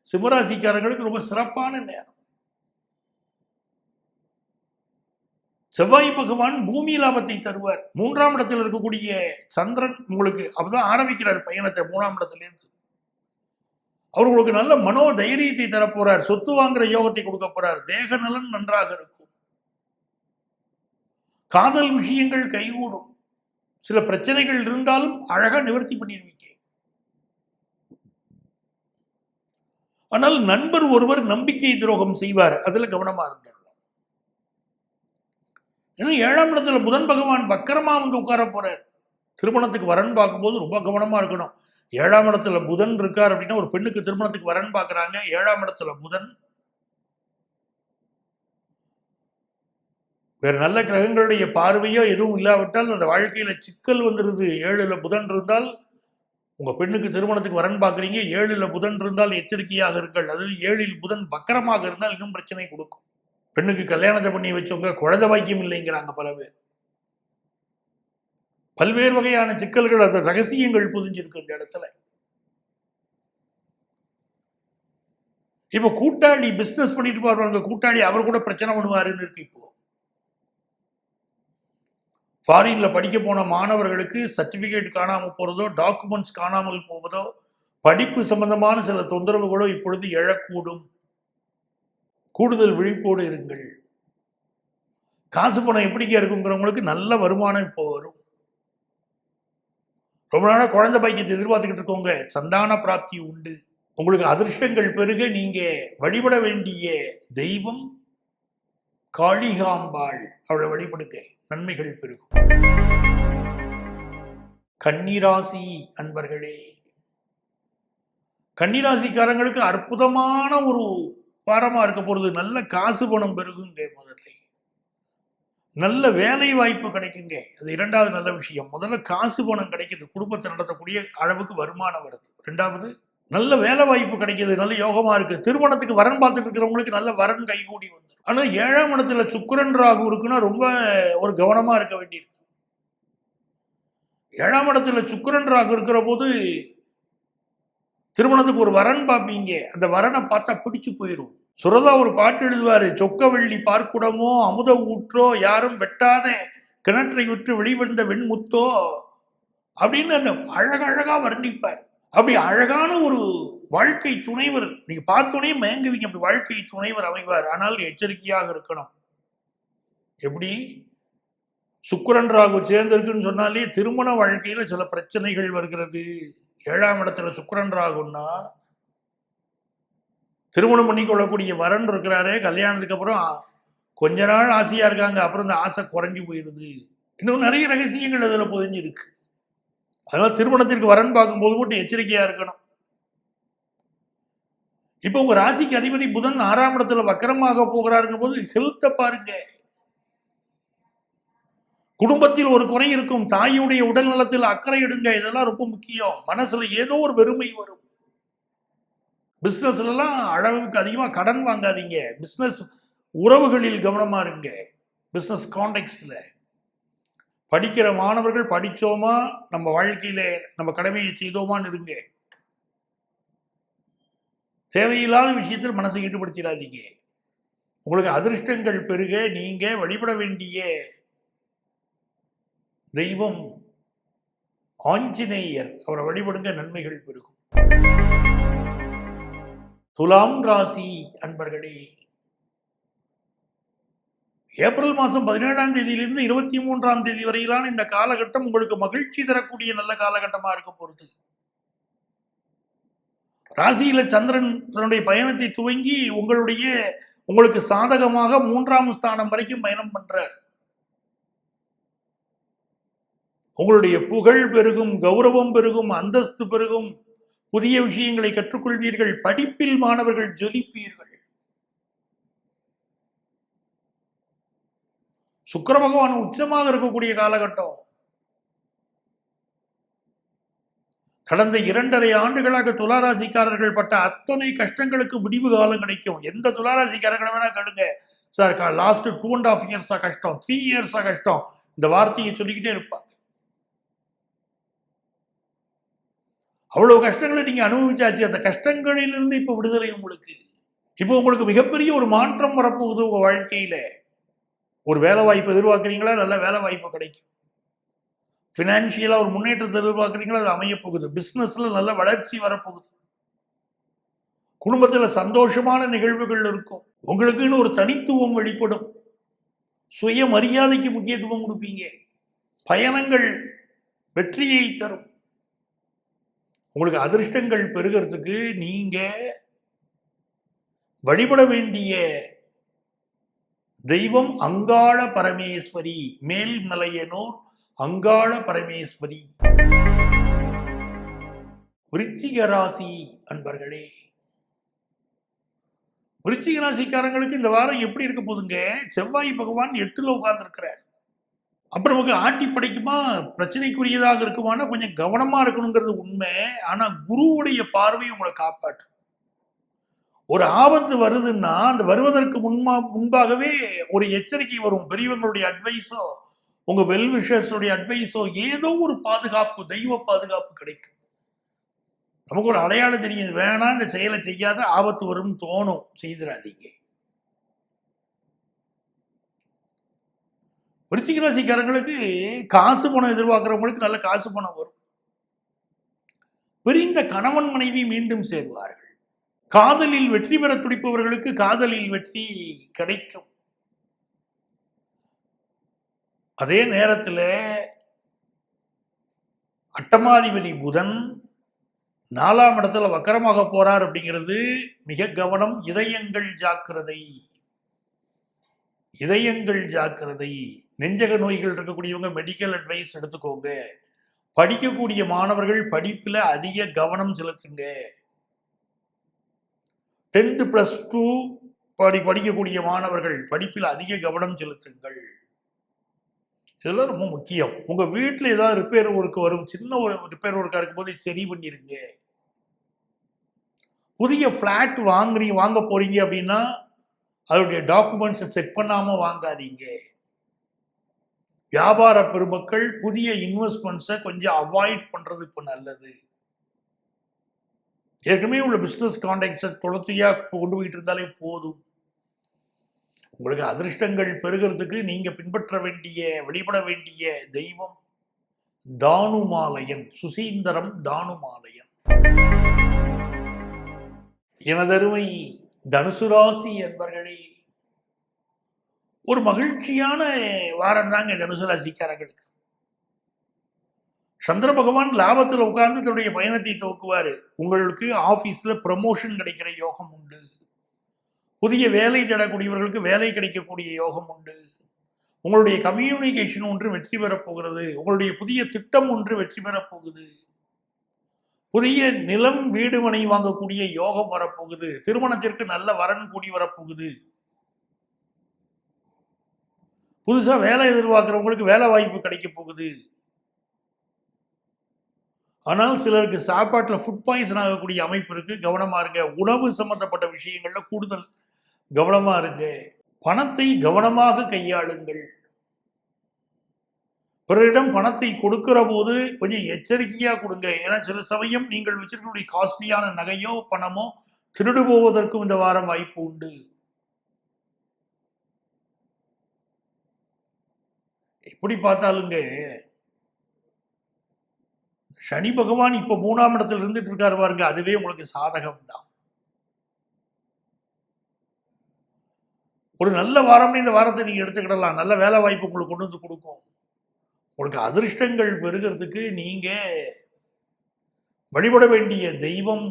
சிம்மராசிக்காரங்களுக்கு ரொம்ப சிறப்பான நேரம். செவ்வாய் பகவான் பூமி லாபத்தை தருவார். 3ஆம் இடத்தில் இருக்கக்கூடிய சந்திரன் உங்களுக்கு அப்பதான் ஆரம்பிக்கிறார் பயணத்தை 3ஆம் இடத்திலிருந்து. அவர் உங்களுக்கு நல்ல மனோ தைரியத்தை தரப்போறார். சொத்து வாங்குற யோகத்தை கொடுக்க போறார். தேக நலன் நன்றாக இருக்கும். காதல் விஷயங்கள் கைகூடும். சில பிரச்சனைகள் இருந்தாலும் அழகா நிவர்த்தி பண்ணிடுவீங்க. ஆனால் நண்பர் ஒருவர் நம்பிக்கை துரோகம் செய்வார். அதுல கவனமா இருந்தார். இன்னும் 7ஆம் இடத்துல புதன் பகவான் வக்கரமா வந்து உட்கார போறார். திருமணத்துக்கு வரன் பார்க்கும்போது ரொம்ப கவனமா இருக்கணும். 7ஆம் இடத்துல புதன் இருக்கார் அப்படின்னா ஒரு பெண்ணுக்கு திருமணத்துக்கு வரன் பார்க்கறாங்க. 7ஆம் இடத்துல புதன். வேற நல்ல கிரகங்களுடைய பார்வையோ எதுவும் இல்லாவிட்டால் அந்த வாழ்க்கையில சிக்கல் வந்துருது. 7ல புதன் இருந்தால் உங்க பெண்ணுக்கு திருமணத்துக்கு வரன் பார்க்குறீங்க. 7ல புதன் இருந்தால் எச்சரிக்கையாக இருங்கள். அதில் 7ல் புதன் வக்கரமாக இருந்தால் இன்னும் பிரச்சனை கொடுக்கும். பெண்ணுக்கு கல்யாணத்தை பண்ணி வச்சவங்க குழந்தை பாக்கியம் இல்லைங்கிறாங்க பல பேர். பல்வேறு வகையான சிக்கல்கள், அந்த ரகசியங்கள் புதிஞ்சிருக்கு இந்த இடத்துல. இப்ப கூட்டாளி பிசினஸ் பண்ணிட்டு பாருவாங்க, கூட்டாளி அவர் கூட பிரச்சனை பண்ணுவாருன்னு இருக்கு. இப்போ ஃபாரின்ல படிக்க போன மாணவர்களுக்கு சர்டிபிகேட் காணாமல் போறதோ, டாக்குமெண்ட்ஸ் காணாமல் போவதோ, படிப்பு சம்பந்தமான சில தொந்தரவுகளோ இப்பொழுது எழக்கூடும். கூடுதல் விழிப்போடு இருங்கள். காசு பணம் எப்படிங்க இருக்குங்கிறவங்களுக்கு நல்ல வருமானம் இப்போ வரும். ரொம்ப நாளாக குழந்தை பாக்கியத்தை எதிர்பார்த்துக்கிட்டு இருக்கோங்க, சந்தான பிராப்தி உண்டு. உங்களுக்கு அதிர்ஷ்டங்கள் பெருக நீங்க வழிபட வேண்டிய தெய்வம் காளிகாம்பாள். அவளை வழிபடுங்க, நன்மைகள் பெருகும். கன்னிராசி அன்பர்களே, கன்னிராசிக்காரங்களுக்கு அற்புதமான ஒரு வாரமா இருக்க போறது. நல்ல காசு பணம் பெருகுங்க. முதல்ல நல்ல வேலை வாய்ப்பு கிடைக்குங்க. அது 2வது நல்ல விஷயம். முதல்ல காசு பணம் கிடைக்குது, குடும்பத்தை நடத்தக்கூடிய அளவுக்கு வருமானம் வருது. 2வது நல்ல வேலை வாய்ப்பு கிடைக்குது, நல்ல யோகமா இருக்கு. திருமணத்துக்கு வரன் பார்த்துட்டு இருக்கிறவங்களுக்கு நல்ல வரன் கைகூடி வந்து. ஆனா 7ஆம் இடத்துல சுக்கிரன் ராகு இருக்குன்னா ரொம்ப ஒரு கவனமா இருக்க வேண்டியிருக்கு. 7ஆம் இடத்துல சுக்கிரன் ராகு இருக்கிற போது திருமணத்துக்கு ஒரு வரன் பார்ப்பீங்க. அந்த வரனை பார்த்தா பிடிச்சு போயிடும். சுரதா ஒரு பாட்டு எழுதுவாரு, சொக்கவள்ளி பார்க்குடமோ அமுத ஊற்றோ யாரும் வெட்டாத கிணற்றை விட்டு வெளிவந்த வெண்முத்தோ அப்படின்னு அந்த அழகழகா வர்ணிப்பார். அப்படி அழகான ஒரு வாழ்க்கை துணைவர் நீங்க பார்த்தோன்னே மயங்குவீங்க. அப்படி வாழ்க்கை துணைவர் அமைவார். ஆனால் எச்சரிக்கையாக இருக்கணும். எப்படி சுக்கிரன் ராகு சேர்ந்திருக்குன்னு சொன்னாலே திருமண வாழ்க்கையில சில பிரச்சனைகள் வருகிறது. 7ஆம் இடத்துல சுக்கிரன் ராகுன்னா திருமணம் பண்ணிக்கொள்ளக்கூடிய வரன் இருக்கிறாரே, கல்யாணத்துக்கு அப்புறம் கொஞ்ச நாள் ஆசையா இருக்காங்க, அப்புறம் இந்த ஆசை குறைஞ்சி போயிடுது. இன்னும் நிறைய ரகசியங்கள் அதுல புதிஞ்சிருக்கு. அதனால திருமணத்திற்கு வரன் பார்க்கும்போது மட்டும் எச்சரிக்கையா இருக்கணும். இப்ப உங்க ராசிக்கு அதிபதி புதன் 6ஆம் இடத்துல வக்கரமாக போகிறாருங்க போது ஹெல்த்தை பாருங்க. குடும்பத்தில் ஒரு குறை இருக்கும், தாயுடைய உடல் நலத்தில் அக்கறை எடுங்க. இதெல்லாம் ரொம்ப முக்கியம். மனசுல ஏதோ ஒரு வெறுமை வரும். பிசினஸ்ல எல்லாம் அளவுக்கு அதிகமா கடன் வாங்காதீங்க. பிசினஸ் உறவுகளில் கவனமா இருங்க. பிசினஸ் கான்டெக்ட்ல படிக்கிற மாணவர்கள் படிச்சோமா, நம்ம வாழ்க்கையில நம்ம கடமையை செய்தோமான்னு இருங்க. தேவையில்லாத விஷயத்தில் மனசை ஈடுபடுத்திடாதீங்க. உங்களுக்கு அதிர்ஷ்டங்கள் பெருக நீங்க வழிபட வேண்டிய தெய்வம் ஆஞ்சநேயர். அவரை வழிபடுங்க, நன்மைகள் பெருகும். துலாம் ராசி அன்பர்களே, ஏப்ரல் மாதம் 17ஆம் தேதியிலிருந்து 23ஆம் தேதி வரையிலான இந்த காலகட்டம் உங்களுக்கு மகிழ்ச்சி தரக்கூடிய நல்ல காலகட்டமா இருக்க போறது. ராசியில சந்திரன் தன்னுடைய பயணத்தை துவங்கி உங்களுக்கு சாதகமாக 3ஆம் ஸ்தானம் வரைக்கும் பயணம் பண்றார். உங்களுடைய புகழ் பெருகும், கௌரவம் பெருகும், அந்தஸ்து பெருகும், புதிய விஷயங்களை கற்றுக்கொள்வீர்கள், படிப்பில் மாணவர்கள் ஜொலிப்பீர்கள். சுக்கிர பகவான் உச்சமாக இருக்கக்கூடிய காலகட்டம். கடந்த 2.5 ஆண்டுகளாக துளாராசிக்காரர்கள் பட்ட அத்தனை கஷ்டங்களுக்கு விடிவு காலம் கிடைக்கும். எந்த துளாராசிக்காரர்களை வேணா கேளுங்க, சார் லாஸ்ட் 2.5 இயர்ஸா கஷ்டம், 3 இயர்ஸா கஷ்டம், இந்த வார்த்தையை சொல்லிக்கிட்டே இருப்பாங்க. அவ்வளவு கஷ்டங்களை நீங்க அனுபவிச்சாச்சு. அந்த கஷ்டங்களிலிருந்து இப்ப விடுதலை உங்களுக்கு. இப்போ உங்களுக்கு மிகப்பெரிய ஒரு மாற்றம் வரப்போகுது உங்க வாழ்க்கையில. ஒரு வேலை வாய்ப்பு எதிர்பார்க்குறீங்களா, நல்ல வேலை வாய்ப்பு கிடைக்கும். ஃபினான்ஷியலாக ஒரு முன்னேற்றத்தை எதிர்பார்க்குறீங்களா, அது அமைய போகுது. பிஸ்னஸில் நல்ல வளர்ச்சி வரப்போகுது. குடும்பத்தில் சந்தோஷமான நிகழ்வுகள் இருக்கும். உங்களுக்குன்னு ஒரு தனித்துவம் வெளிப்படும். சுய மரியாதைக்கு முக்கியத்துவம் கொடுப்பீங்க. பயணங்கள் வெற்றியை தரும். உங்களுக்கு அதிர்ஷ்டங்கள் பெருகிறதுக்கு நீங்க வழிபட வேண்டிய தெய்வம் அங்காள பரமேஸ்வரி, மேல்மலையனூர் அங்காள பரமேஸ்வரி. விருச்சிக ராசி அன்பர்களே, விருச்சிக ராசிக்காரங்களுக்கு இந்த வாரம் எப்படி இருக்க போதுங்க? செவ்வாய் பகவான் 8ல் உட்கார்ந்துருக்கிறார். அப்புறம் நமக்கு ஆட்டி படைக்குமா, பிரச்சனைக்குரியதாக இருக்குமானா கொஞ்சம் கவனமா இருக்கணுங்கிறது உண்மை. ஆனா குருவுடைய பார்வை உங்களை காப்பாற்றும். ஒரு ஆபத்து வருதுன்னா அந்த வருவதற்கு முன்பாகவே ஒரு எச்சரிக்கை வரும். பெரியவங்களுடைய அட்வைஸோ, உங்க வெல்விஷர்ஸுடைய அட்வைஸோ, ஏதோ ஒரு பாதுகாப்பு, தெய்வ பாதுகாப்பு கிடைக்கும். நமக்கு ஒரு அடையாளம் தெரியுது, வேணாம் இந்த செயலை செய்யாத, ஆபத்து வரும்னு தோணும், செய்திடாதீங்க. விருச்சிக ராசிக்காரங்களுக்கு காசு பணம் எதிர்பார்க்கிறவங்களுக்கு நல்ல காசு பணம் வரும். பிரிந்த கணவன் மனைவி மீண்டும் சேர்வார்கள். காதலில் வெற்றி பெற துடிப்பவர்களுக்கு காதலில் வெற்றி கிடைக்கும். அதே நேரத்தில் அட்டமாதிபதி புதன் 4ஆம் இடத்துல வக்கரமாக போறார் அப்படிங்கிறது மிக கவனம். இதயங்கள் ஜாக்கிரதை, இதயங்கள் ஜாக்கிரதை. நெஞ்சக நோய்கள் இருக்கக்கூடியவங்க மெடிக்கல் அட்வைஸ் எடுத்துக்கோங்க. படிக்கக்கூடிய மாணவர்கள் படிப்புல அதிக கவனம் செலுத்துங்க. 10th+2 படிக்கக்கூடிய மாணவர்கள் படிப்பில் அதிக கவனம் செலுத்துங்கள். இதெல்லாம் ரொம்ப முக்கியம். உங்க வீட்டில் ஏதாவது ரிப்பேர் ஒர்க் வரும், சின்ன ஒரு ரிப்பேர் ஒர்க்கா இருக்கும் போது சரி பண்ணிருங்க. புதிய பிளாட் வாங்க போறீங்க அப்படின்னா அதோடைய டாக்குமெண்ட்ஸை செக் பண்ணாம வாங்காதீங்க. வியாபார பெருமக்கள் புதிய இன்வெஸ்ட்மெண்ட்ஸை கொஞ்சம் அவாய்ட் பண்றது இப்ப நல்லது. ஏற்கனவே உள்ள பிசினஸ் கான்டாக்ட்ஸை தொடர்ச்சியா கொண்டு போயிட்டு இருந்தாலே போதும். உங்களுக்கு அதிர்ஷ்டங்கள் பெருகிறதுக்கு நீங்க பின்பற்ற வேண்டிய, வழிபட வேண்டிய தெய்வம் தானுமாலயன், சுசீந்தரம் தானுமாலயன். எனதருமை தனுசு ராசி என்பர்களே, ஒரு மகிழ்ச்சியான வாரம் தாங்க தனுசு ராசிக்காரர்களுக்கு. சந்திர பகவான் லாபத்தில் உட்கார்ந்து தன்னுடைய பயணத்தை துவக்குவாரு. உங்களுக்கு ஆபீஸ்ல ப்ரமோஷன் கிடைக்கிற யோகம் உண்டு. புதிய வேலை தேடக்கூடியவர்களுக்கு வேலை கிடைக்கக்கூடிய யோகம் உண்டு. உங்களுடைய கம்யூனிகேஷன் ஒன்று வெற்றி பெறப் போகிறது. உங்களுடைய புதிய திட்டம் ஒன்று வெற்றி பெறப் போகுது. புதிய நிலம், வீடு, மனை வாங்கக்கூடிய யோகம் வரப்போகுது. திருமணத்திற்கு நல்ல வரன் கூடி வரப்போகுது. புதுசா வேலை எதிர்பார்க்கிறவங்களுக்கு வேலை வாய்ப்பு கிடைக்க போகுது. ஆனால் சிலருக்கு சாப்பாட்டில் ஃபுட் பாய்சன் ஆகக்கூடிய அமைப்பு இருக்கு. கவனமா இருங்க. உணவு சம்பந்தப்பட்ட விஷயங்கள்ல கூடுதல் கவனமா இருங்க. பணத்தை கவனமாக கையாளுங்கள். பிறரிடம் பணத்தை கொடுக்கிற போது கொஞ்சம் எச்சரிக்கையா கொடுங்க. ஏன்னா சில சமயம் நீங்கள் வச்சிருக்கக்கூடிய காஸ்ட்லியான நகையோ பணமோ திருடு போவதற்கும் இந்த வாரம் வாய்ப்பு உண்டு. எப்படி பார்த்தாலுங்க சனி பகவான் இப்ப 3ஆம் இடத்துல இருந்துட்டு இருக்காரு பாருங்க, அதுவே உங்களுக்கு சாதகம் தான். ஒரு நல்ல வாரம்னு இந்த வாரத்தை நீங்க எடுத்துக்கிடலாம். நல்ல வேலை வாய்ப்பு உங்களுக்கு கொண்டு வந்து கொடுக்கும். உங்களுக்கு அதிர்ஷ்டங்கள் பெருகிறதுக்கு நீங்க வழிபட வேண்டிய தெய்வம்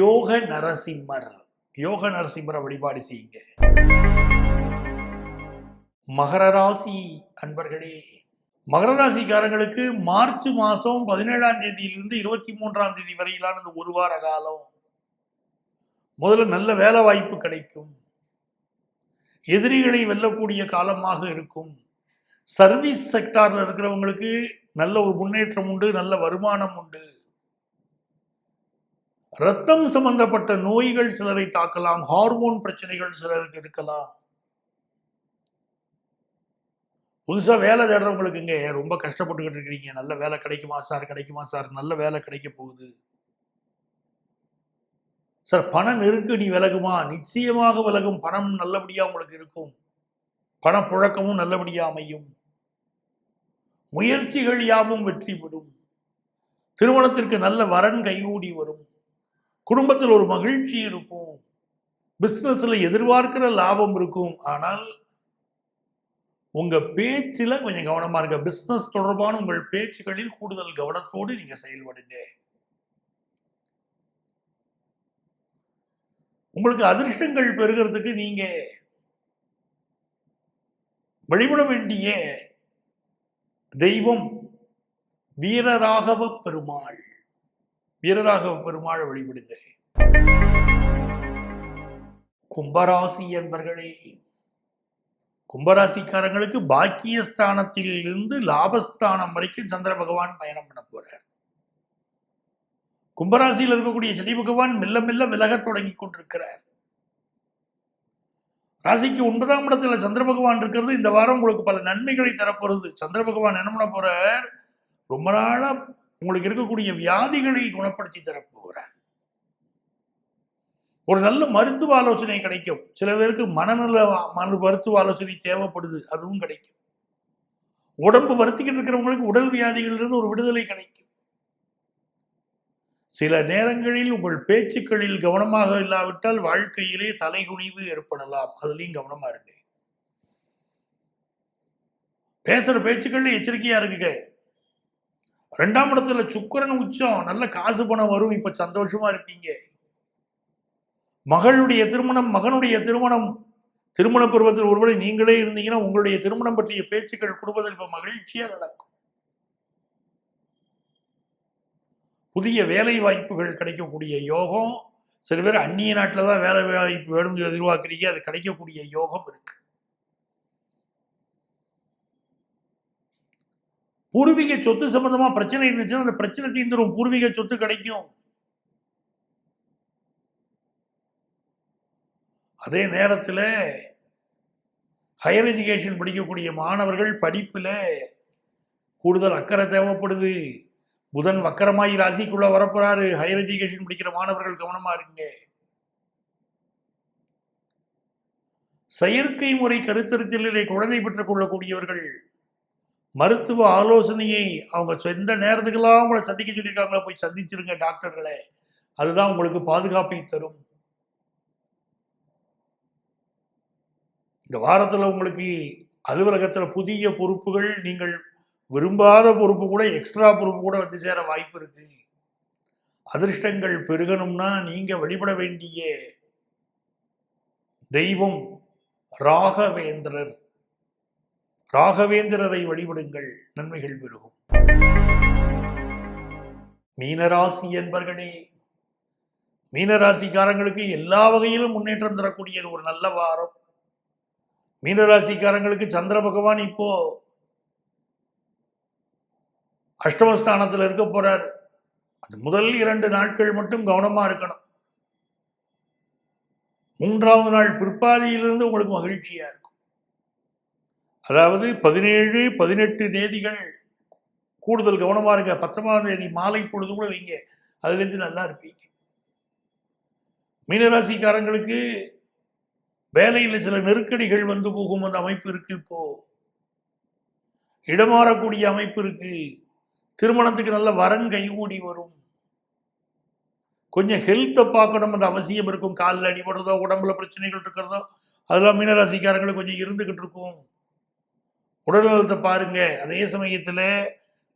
யோக நரசிம்மர். யோக நரசிம்மரை வழிபாடு செய்யுங்க. மகர ராசி அன்பர்களே, மகர ராசிக்காரங்களுக்கு மார்ச் மாதம் 17ஆம் தேதியிலிருந்து 23ஆம் தேதி வரையிலான இந்த ஒரு வார காலம் முதல்ல நல்ல வேலை வாய்ப்பு கிடைக்கும். எதிரிகளை வெல்லக்கூடிய காலமாக இருக்கும். சர்வீஸ் செக்டார்ல இருக்கிறவங்களுக்கு நல்ல ஒரு முன்னேற்றம் உண்டு, நல்ல வருமானம் உண்டு. ரத்தம் சம்பந்தப்பட்ட நோய்கள் சிலரை தாக்கலாம். ஹார்மோன் பிரச்சனைகள் சிலருக்கு இருக்கலாம். புதுசா வேலை தேடுறவங்களுக்குங்க ரொம்ப கஷ்டப்பட்டுக்கிட்டு இருக்கிறீங்க. நல்ல வேலை கிடைக்குமா சார், கிடைக்குமா சார், நல்ல வேலை கிடைக்க போகுது சார். பண நெருக்கடி விலகுமா? நிச்சயமாக விலகும். பணம் நல்லபடியா உங்களுக்கு இருக்கும். பணப்புழக்கமும் நல்லபடியாக அமையும். முயற்சிகள் யாவும் வெற்றி பெறும். திருமணத்திற்கு நல்ல வரன் கைகூடி வரும். குடும்பத்தில் ஒரு மகிழ்ச்சி இருக்கும். பிசினஸ்ல எதிர்பார்க்கிற லாபம் இருக்கும். ஆனால் உங்க பேச்சுல கொஞ்சம் கவனமா இருங்க. பிசினஸ் தொடர்பான உங்கள் பேச்சுகளில் கூடுதல் கவனத்தோடு நீங்க செயல்படுங்க. உங்களுக்கு அதிர்ஷ்டங்கள் பெறுகிறதுக்கு நீங்க வழிபட வேண்டிய தெய்வம் வீரராகவ பெருமாள். வீரராகவ பெருமாளை வழிபடுங்க. கும்பராசி என்பர்களே, கும்பராசிக்காரங்களுக்கு பாக்கியஸ்தானத்தில் இருந்து லாபஸ்தானம் வரைக்கும் சந்திர பகவான் பயணம் பண்ண போறார். கும்பராசியில் இருக்கக்கூடிய சனி பகவான் மெல்ல மெல்ல விலகத் தொடங்கி கொண்டிருக்கிறார். ராசிக்கு 9ஆம் இடத்துல சந்திர பகவான் இருக்கிறது இந்த வாரம் உங்களுக்கு பல நன்மைகளை தரப்போறது. சந்திர பகவான் என்ன பண்ண போறார்? ரொம்ப நாளா உங்களுக்கு இருக்கக்கூடிய வியாதிகளை குணப்படுத்தி தரப்போகிறார். ஒரு நல்ல மருத்துவ ஆலோசனை கிடைக்கும். சில பேருக்கு மருத்துவ ஆலோசனை தேவைப்படுது, அதுவும் கிடைக்கும். உடம்பு வருத்திக்கிட்டு இருக்கிறவங்களுக்கு உடல் வியாதிகளிலிருந்து ஒரு விடுதலை கிடைக்கும். சில நேரங்களில் உங்கள் பேச்சுக்களில் கவனமாக இல்லாவிட்டால் வாழ்க்கையிலே தலைகுனிவு ஏற்படலாம். அதுலயும் கவனமா இருக்கு. பேசுற பேச்சுக்கள்ல எச்சரிக்கையா இருக்குங்க. 2ஆம் இடத்துல சுக்கிரன் உச்சம். நல்ல காசு பணம் வரும். இப்ப சந்தோஷமா இருப்பீங்க. மகளுடைய திருமணம், மகனுடைய திருமணம், திருமண பருவத்தில் ஒருவேளை நீங்களே இருந்தீங்கன்னா உங்களுடைய திருமணம் பற்றிய பேச்சுக்கள் குடும்பத்தில் இப்ப மகிழ்ச்சியா நடக்கும். புதிய வேலை வாய்ப்புகள் கிடைக்கக்கூடிய யோகம். சில பேர் அந்நிய நாட்டில் தான் வேலை வாய்ப்பு வேணும் எதிர்பார்க்குறீங்க, அது கிடைக்கக்கூடிய யோகம் இருக்கு. பூர்வீக சொத்து சம்பந்தமா பிரச்சனை இருந்துச்சுன்னா அந்த பிரச்சனை தீர்ந்துடும். பூர்வீக சொத்து கிடைக்கும். அதே நேரத்தில் ஹையர் எஜுகேஷன் படிக்கக்கூடிய மாணவர்கள் படிப்புல கூடுதல் அக்கறை தேவைப்படுது. புதன் வக்கரமாயி ராசிக்குள்ள வரப்போறாரு. ஹையர் எஜுகேஷன் படிக்கிற மாணவர்கள் கவனமா இருங்க. செயற்கை முறை கருத்தரித்தலிலே குழந்தை பெற்றுக் கொள்ளக்கூடியவர்கள் மருத்துவ ஆலோசனையை அவங்க எந்த நேரத்துக்கெல்லாம் உங்களை சந்திக்க சொல்லியிருக்காங்களோ போய் சந்திச்சிருங்க டாக்டர்களை. அதுதான் உங்களுக்கு பாதுகாப்பை தரும். இந்த வாரத்தில் உங்களுக்கு அலுவலகத்தில் புதிய பொறுப்புகள், நீங்கள் விரும்பாத பொறுப்பு கூட, எக்ஸ்ட்ரா பொறுப்பு கூட வந்து சேர வாய்ப்பு இருக்கு. அதிர்ஷ்டங்கள் பெருகணும்னா நீங்க வழிபட வேண்டிய தெய்வம் ராகவேந்திரர். ராகவேந்திரரை வழிபடுங்கள், நன்மைகள் பெருகும். மீனராசி என்பர்களே, மீனராசிக்காரங்களுக்கு எல்லா வகையிலும் முன்னேற்றம் தரக்கூடிய ஒரு நல்ல வாரம். மீனராசிக்காரங்களுக்கு சந்திர பகவான் இப்போ அஷ்டமஸ்தானத்தில் இருக்க போறார். அது முதல் 2 நாட்கள் மட்டும் கவனமா இருக்கணும். 3ஆவது நாள் பிற்பாதியிலிருந்து உங்களுக்கு மகிழ்ச்சியா இருக்கும். அதாவது 17, 18 தேதிகள் கூடுதல் கவனமா இருக்க. 19ஆம் தேதி மாலை பொழுது கூட வைங்க, அதுல இருந்து நல்லா இருப்பீங்க. மீனராசிக்காரங்களுக்கு வேலையில் சில நெருக்கடிகள் வந்து போகும் அந்த அமைப்பு இருக்கு. இப்போ இடமாறக்கூடிய அமைப்பு இருக்கு. திருமணத்துக்கு நல்ல வரன் கைகூடி வரும். கொஞ்சம் ஹெல்த்தை பார்க்கணும் அந்த அவசியம் இருக்கும். காலில் அடிபடுறதோ, உடம்புல பிரச்சனைகள் இருக்கிறதோ, அதெல்லாம் மீனராசிக்காரங்களுக்கு கொஞ்சம் இருந்துகிட்டு இருக்கும். உடல்நலத்தை பாருங்க. அதே சமயத்தில்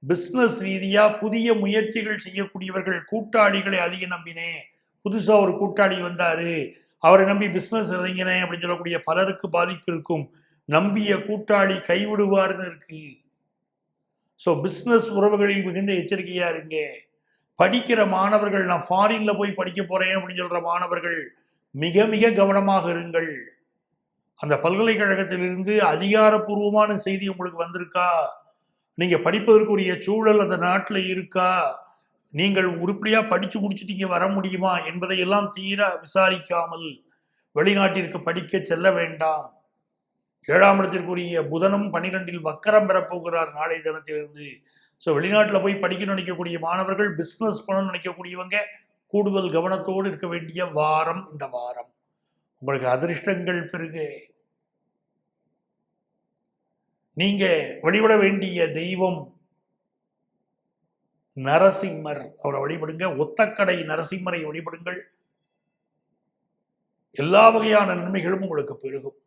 பிஸ்னஸ் ரீதியா புதிய முயற்சிகள் செய்யக்கூடியவர்கள், கூட்டாளிகளை அதிக நம்பினேன், புதுசா ஒரு கூட்டாளி வந்தாரு, அவரை நம்பி பிஸ்னஸ் இறங்கினேன் அப்படின்னு சொல்லக்கூடிய பலருக்கு பாதிப்பு இருக்கும். நம்பிய கூட்டாளி கைவிடுவார்னு இருக்கு. ஸோ பிஸ்னஸ் உறவுகளில் மிகுந்த எச்சரிக்கையா இருங்க. படிக்கிற மாணவர்கள், நான் ஃபாரின்ல போய் படிக்க போறேன் அப்படின்னு சொல்ற மாணவர்கள் மிக மிக கவனமாக இருங்கள். அந்த பல்கலைக்கழகத்திலிருந்து அதிகாரப்பூர்வமான செய்தி உங்களுக்கு வந்திருக்கா? நீங்க படிப்பதற்குரிய சூழல் அந்த நாட்டில் இருக்கா? நீங்கள் உருப்படியா படிச்சு முடிச்சுட்டீங்க, வர முடியுமா என்பதையெல்லாம் தீர விசாரிக்காமல் வெளிநாட்டிற்கு படிக்க செல்ல வேண்டாம். 7ஆம் இடத்திற்குரிய புதனும் 12இல் வக்கரம் பெறப்போகிறார் நாளை தினத்திலிருந்து. ஸோ வெளிநாட்டில் போய் படிக்க நினைக்கக்கூடிய மாணவர்கள், பிஸ்னஸ் பண்ணணும்னு நினைக்கக்கூடியவங்க கூடுதல் கவனத்தோடு இருக்க வேண்டிய வாரம் இந்த வாரம். உங்களுக்கு அதிர்ஷ்டங்கள் பெருக. நீங்க வழிபட வேண்டிய தெய்வம் நரசிம்மர், அவரை வழிபடுங்க. ஒத்தக்கடை நரசிம்மரை வழிபடுங்கள். எல்லா வகையான நன்மைகளும் உங்களுக்கு பெருகும்.